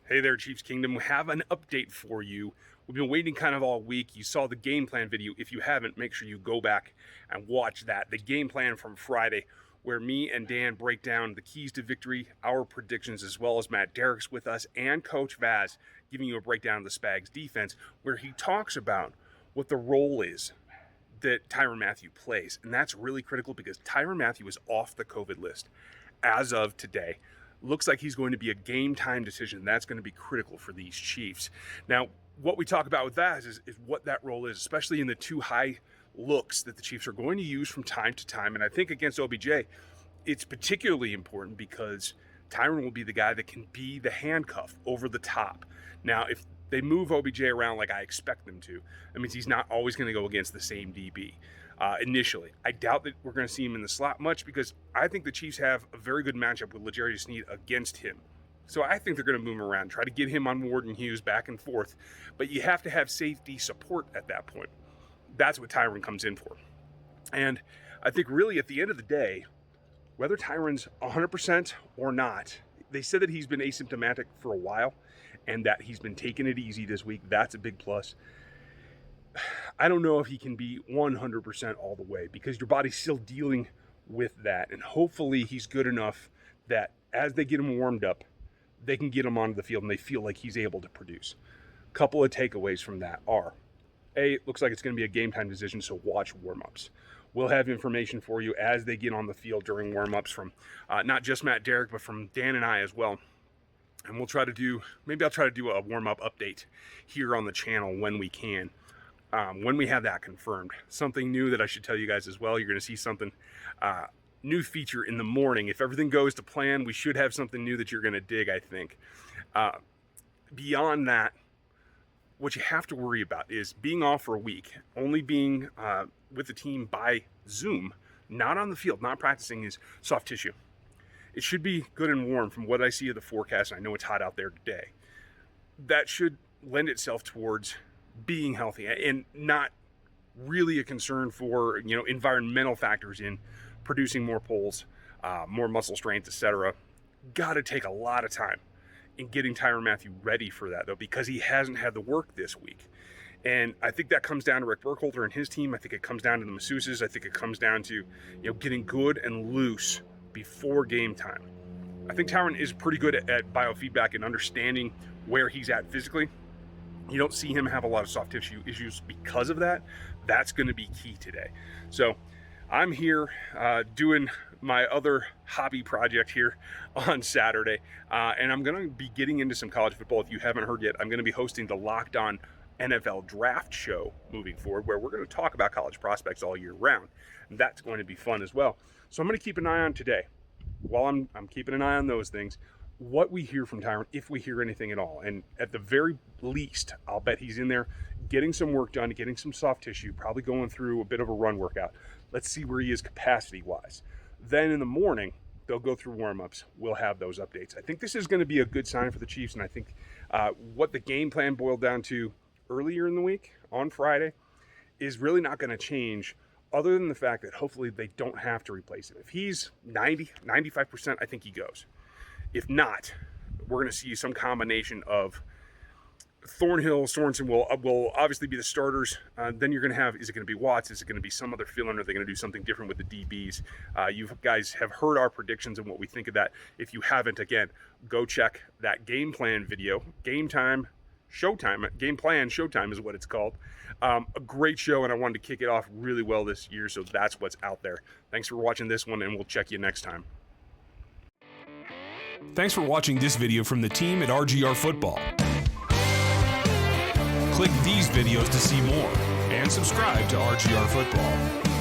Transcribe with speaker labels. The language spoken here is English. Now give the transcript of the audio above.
Speaker 1: Hey there, Chiefs Kingdom. We have an update for you. We've been waiting kind of all week. You saw the game plan video. If you haven't, make sure you go back and watch that. The game plan from Friday, where me and Dan break down the keys to victory, our predictions, as well as Matt Derrick's with us, and Coach Vaz giving you a breakdown of the Spags defense, where he talks about what the role is that Tyrann Mathieu plays. And that's really critical because Tyrann Mathieu is off the COVID list as of today. Looks like he's going to be a game time decision. That's going to be critical for these Chiefs. Now, what we talk about with that is what that role is, especially in the two high looks that the Chiefs are going to use from time to time. And I think against OBJ, it's particularly important because Tyrann will be the guy that can be the handcuff over the top. Now, if they move OBJ around like I expect them to, that means he's not always going to go against the same DB. Initially, I doubt that we're going to see him in the slot much because I think the Chiefs have a very good matchup with L'Jarius Sneed against him. So I think they're going to move him around, try to get him on Warden Hughes back and forth. But you have to have safety support at that point. That's what Tyrann comes in for. And I think really at the end of the day, whether Tyrann's 100% or not, they said that he's been asymptomatic for a while and that he's been taking it easy this week. That's a big plus. I don't know if he can be 100% all the way because your body's still dealing with that. And hopefully he's good enough that as they get him warmed up, they can get him onto the field and they feel like he's able to produce. A couple of takeaways from that are, A, it looks like it's going to be a game time decision, so watch warm-ups. We'll have information for you as they get on the field during warm-ups from not just Matt Derrick, but from Dan and I as well. And we'll try to do, maybe I'll try to do a warm-up update here on the channel when we can. When we have that confirmed. Something new that I should tell you guys as well, you're going to see something, new feature in the morning. If everything goes to plan, we should have something new that you're going to dig, I think. Beyond that, what you have to worry about is being off for a week, only being with the team by Zoom, not on the field, not practicing, is soft tissue. It should be good and warm from what I see of the forecast, and I know it's hot out there today. That should lend itself towards being healthy and not really a concern for, environmental factors in producing more pulls, more muscle strength, etc. Got to take a lot of time in getting Tyrann Mathieu ready for that, though, because he hasn't had the work this week. And I think that comes down to Rick Burkholder and his team. I think it comes down to the masseuses. I think it comes down to, getting good and loose before game time. I think Tyrann is pretty good at biofeedback and understanding where he's at physically. You don't see him have a lot of soft tissue issues because of that. That's going to be key today. So I'm here doing my other hobby project here on Saturday. And I'm going to be getting into some college football. If you haven't heard yet, I'm going to be hosting the Locked On NFL Draft Show moving forward, where we're going to talk about college prospects all year round. And that's going to be fun as well. So I'm going to keep an eye on today. While I'm keeping an eye on those things, what we hear from Tyrann, if we hear anything at all. And at the very least, I'll bet he's in there getting some work done, getting some soft tissue, probably going through a bit of a run workout. Let's see where he is capacity-wise. Then in the morning, they'll go through warm-ups. We'll have those updates. I think this is going to be a good sign for the Chiefs, and I think what the game plan boiled down to earlier in the week, on Friday, is really not going to change other than the fact that hopefully they don't have to replace him. If he's 90, 95%, I think he goes. If not, we're going to see some combination of Thornhill, Sorensen will obviously be the starters. Then you're going to have, is it going to be Watts? Is it going to be some other fill-in? Are they going to do something different with the DBs? You guys have heard our predictions and what we think of that. If you haven't, again, go check that game plan video. Game Time, Showtime. Game Plan Showtime is what it's called. A great show, and I wanted to kick it off really well this year, so that's what's out there. Thanks for watching this one, and we'll check you next time.
Speaker 2: Thanks for watching this video from the team at RGR Football. Click these videos to see more and subscribe to RGR Football.